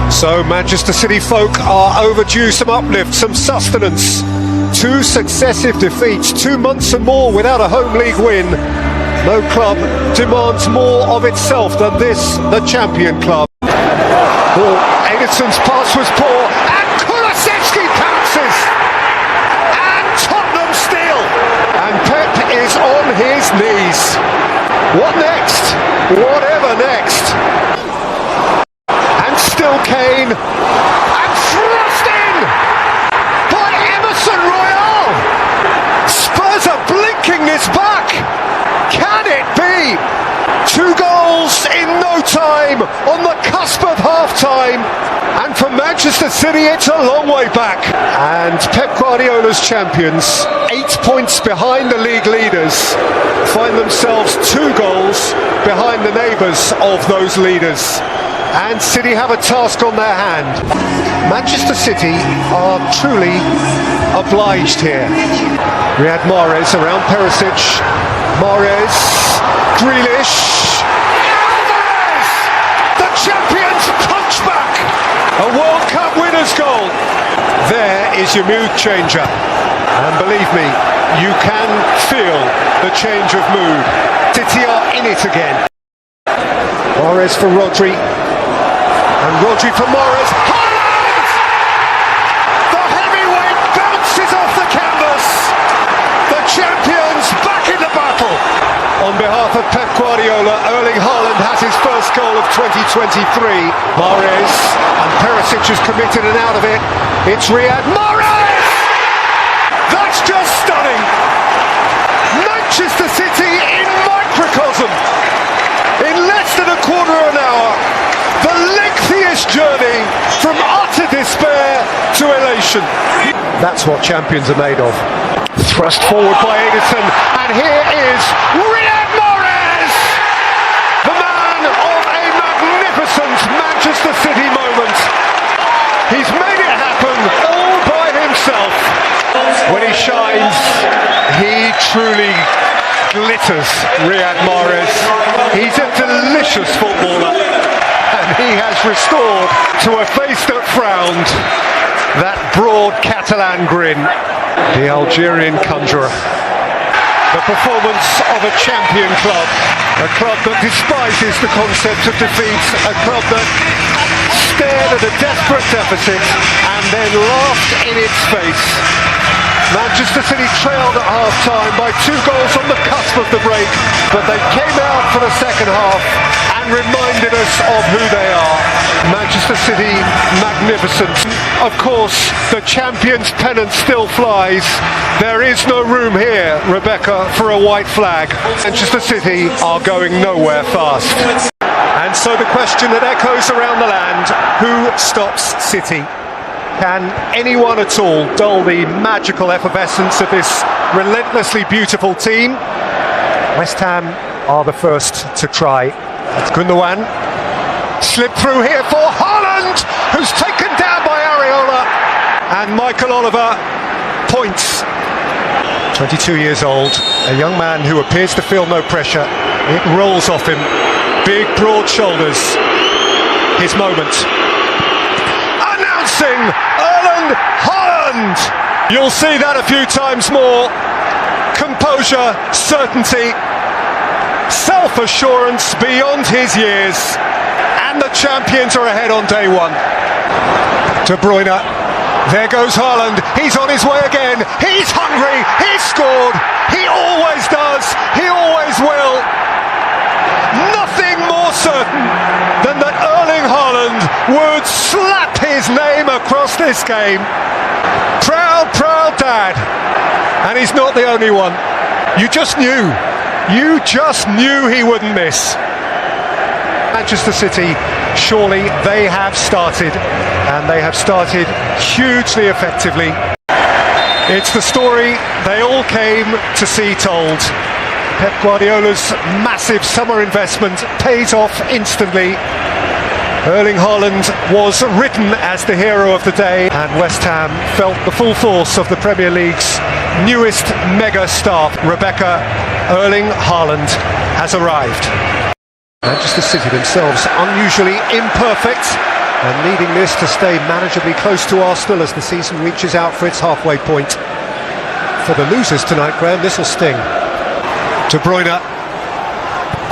So Manchester City folk are overdue some uplift, some sustenance. 2 successive defeats, 2 months and more without a home league win. No club demands more of itself than this, the champion club. Edison's pass was poor, and Kulusevski pounces! And Tottenham still! And Pep is on his knees. What next? Whatever next. And still Kane. And thrust in! By Emerson Royal! Spurs are blinking this back! Can it be? 2 goals in no time, on the cusp of half-time. And for Manchester City, it's a long way back. And Pep Guardiola's champions, 8 points behind the league leaders, find themselves 2 goals behind the neighbours of those leaders. And City have a task on their hand. Manchester City are truly obliged here. Riyad Mahrez around Perisic. Mahrez, Grealish. Alvarez! The champions punch back! A World Cup winner's goal. There is your mood changer. And believe me, you can feel the change of mood. City are in it again. Mahrez for Rodri. And Rodri for Mahrez. Haaland! The heavyweight bounces off the canvas. The champions back in the battle. On behalf of Pep Guardiola, Erling Haaland has his first goal of 2023. Mahrez and Perisic is committed and out of it. It's Riyad Mahrez! That's just stunning. Manchester City in microcosm. In less than a quarter of an hour. The lengthiest journey from utter despair to elation. That's what champions are made of. Thrust forward by Edison, and here is Riyad Mahrez! The man of a magnificent Manchester City moment. He's made it happen all by himself. When he shines, he truly glitters, Riyad Mahrez. He's a delicious footballer. And he has restored to a face that frowned that broad Catalan grin. The Algerian conjurer. The performance of a champion club. A club that despises the concept of defeat. A club that stared at a desperate deficit and then laughed in its face. Manchester City trailed at half-time by 2 goals on the cusp of the break, but they came out for the second half and reminded us of who they are. Manchester City, magnificent. Of course, the champion's pennant still flies. There is no room here, Rebecca, for a white flag. Manchester City are going nowhere fast. And so the question that echoes around the land, who stops City? Can anyone at all dull the magical effervescence of this relentlessly beautiful team? West Ham are the first to try. That's Gundogan. Slip through here for Haaland, who's taken down by Areola. And Michael Oliver points. 22 years old, a young man who appears to feel no pressure. It rolls off him. Big, broad shoulders. His moment. Announcing Erling Haaland! You'll see that a few times more. Composure, certainty, self-assurance beyond his years. And the champions are ahead on day one. De Bruyne. There goes Haaland. He's on his way again. He's hungry. He's scored. He always does. He always will. Nothing more certain than that Erling Haaland would slap his name across this game. Proud, proud dad. And he's not the only one. You just knew. You just knew he wouldn't miss. Manchester City, surely they have started, and they have started hugely effectively. It's the story they all came to see told. Pep Guardiola's massive summer investment pays off instantly. Erling Haaland was written as the hero of the day, and West Ham felt the full force of the Premier League's newest mega star. Rebecca, Erling Haaland has arrived. Manchester City themselves unusually imperfect, and needing this to stay manageably close to Arsenal as the season reaches out for its halfway point. For the losers tonight, Graham, this will sting. De Bruyne,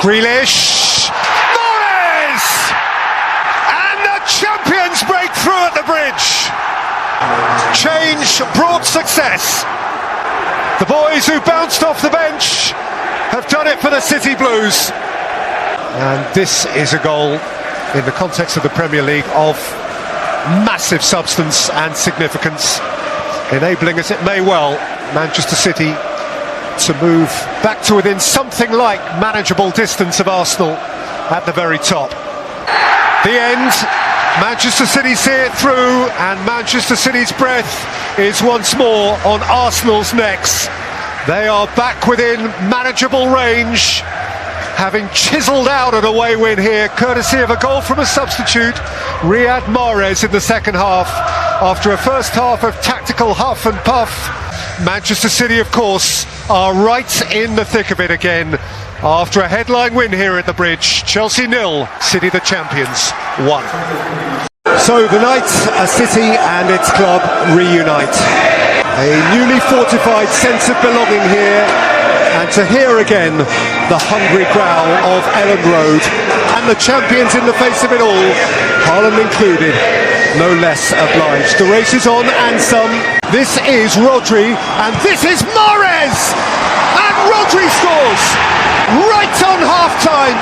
Grealish, Mahrez! And the champions break through at the bridge. Change brought success. The boys who bounced off the bench have done it for the City Blues. And this is a goal in the context of the Premier League of massive substance and significance, enabling, as it may well, Manchester City to move back to within something like manageable distance of Arsenal at the very top. The end, Manchester City see it through, and Manchester City's breath is once more on Arsenal's necks. They are back within manageable range, having chiselled out an away win here, courtesy of a goal from a substitute, Riyad Mahrez, in the second half. After a first half of tactical huff and puff, Manchester City, of course, are right in the thick of it again. After a headline win here at the Bridge, Chelsea 0, City the champions 1. So the night a City and its club reunite. A newly fortified sense of belonging here, and to hear again the hungry growl of Ellen Road, and the champions in the face of it all, Haaland included, no less obliged. The race is on, and some. This is Rodri, and this is Mahrez! And Rodri scores! Right on half-time!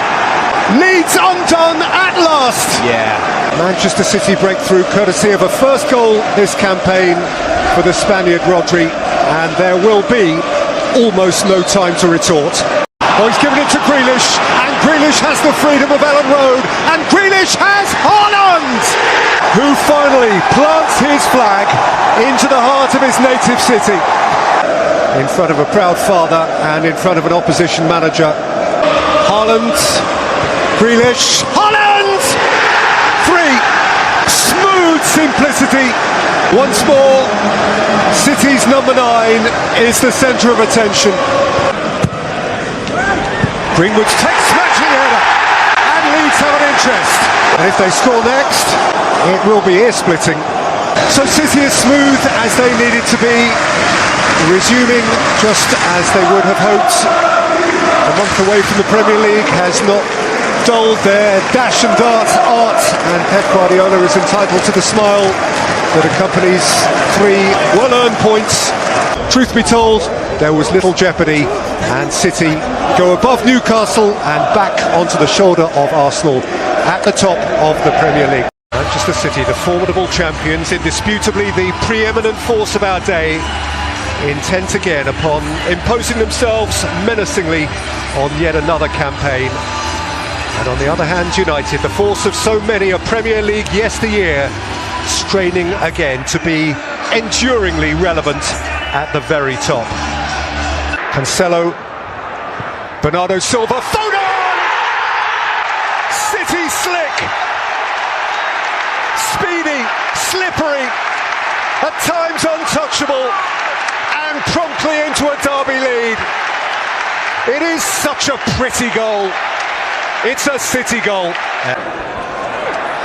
Leeds undone at last! Yeah. Manchester City breakthrough courtesy of a first goal this campaign for the Spaniard Rodri, and there will be almost no time to retort. Oh, he's given it to Grealish, and Grealish has the freedom of Ellen Road, and Grealish has Haaland, who finally plants his flag into the heart of his native city. In front of a proud father and in front of an opposition manager. Haaland, Grealish, Haaland! 3, smooth simplicity. Once more, City's number 9 is the centre of attention. Greenwood takes smashing header, and Leeds have an interest. And if they score next, it will be ear-splitting. So City as smooth as they needed to be, resuming just as they would have hoped. A month away from the Premier League has not dulled their dash and dart art, and Pep Guardiola is entitled to the smile that accompanies 3 well-earned points. Truth be told, there was little jeopardy, and City go above Newcastle and back onto the shoulder of Arsenal at the top of the Premier League. Manchester City, the formidable champions, indisputably the preeminent force of our day, intent again upon imposing themselves menacingly on yet another campaign. And on the other hand, United, the force of so many a Premier League yesteryear, straining again to be enduringly relevant at the very top. Cancelo, Bernardo Silva, Foden! City slick, speedy, slippery, at times untouchable, and promptly into a derby lead. It is such a pretty goal. It's a City goal.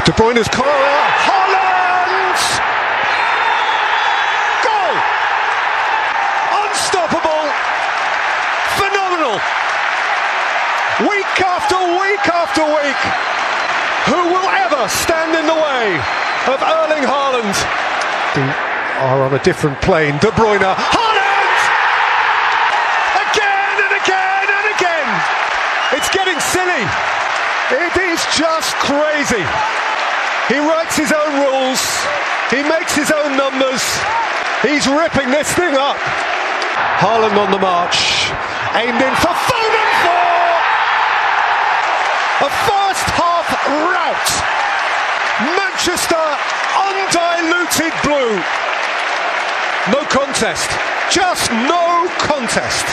De Bruyne's corner, Haaland! Goal! Unstoppable! Phenomenal! Week after week after week, who will ever stand in the way of Erling Haaland? They are on a different plane. De Bruyne, Haaland! Again and again and again! It's getting silly. It is just crazy. He writes his own rules. He makes his own numbers. He's ripping this thing up. Haaland on the march. Aimed in for Foden for a first half rout. Manchester undiluted blue. No contest. Just no contest.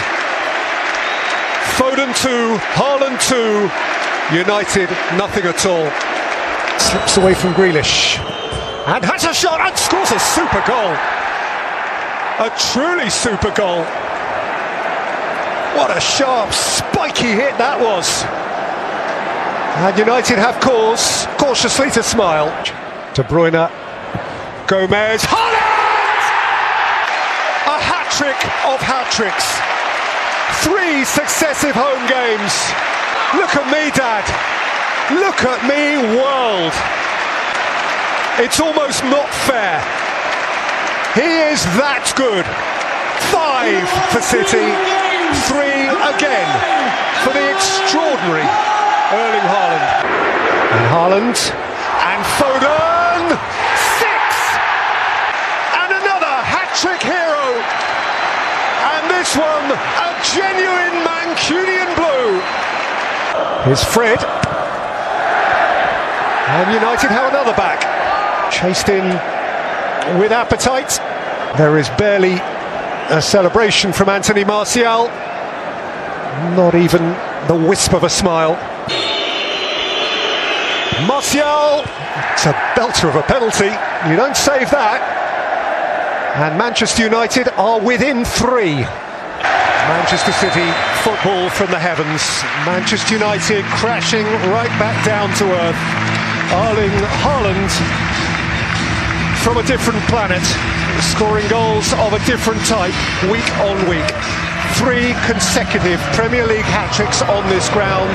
Foden 2, Haaland 2. United, nothing at all. Slips away from Grealish and has a shot and scores a super goal. A truly super goal. What a sharp, spiky hit that was. And United have cause, cautiously, to smile. De Bruyne, Gomez, Haaland! A hat-trick of hat-tricks. 3 successive home games. Look at me, Dad. Look at me, world. It's almost not fair. He is that good. 5 for City, 3 again for the extraordinary Erling Haaland. And Haaland, and Foden, 6! And another hat-trick hero. And this one, a genuine Mancunian blue. Here's Fred. And United have another back. Chased in with appetite. There is barely a celebration from Anthony Martial. Not even the wisp of a smile. Martial, it's a belter of a penalty. You don't save that. And Manchester United are within 3. Manchester City, football from the heavens. Manchester United crashing right back down to earth. Erling Haaland from a different planet, scoring goals of a different type week on week. 3 consecutive Premier League hat-tricks on this ground.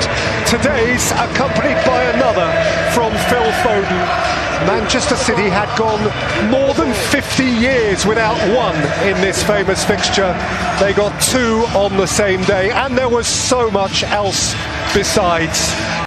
Today's accompanied by another from Phil Foden. Manchester City had gone more than 50 years without one in this famous fixture. They got 2 on the same day, and there was so much else besides.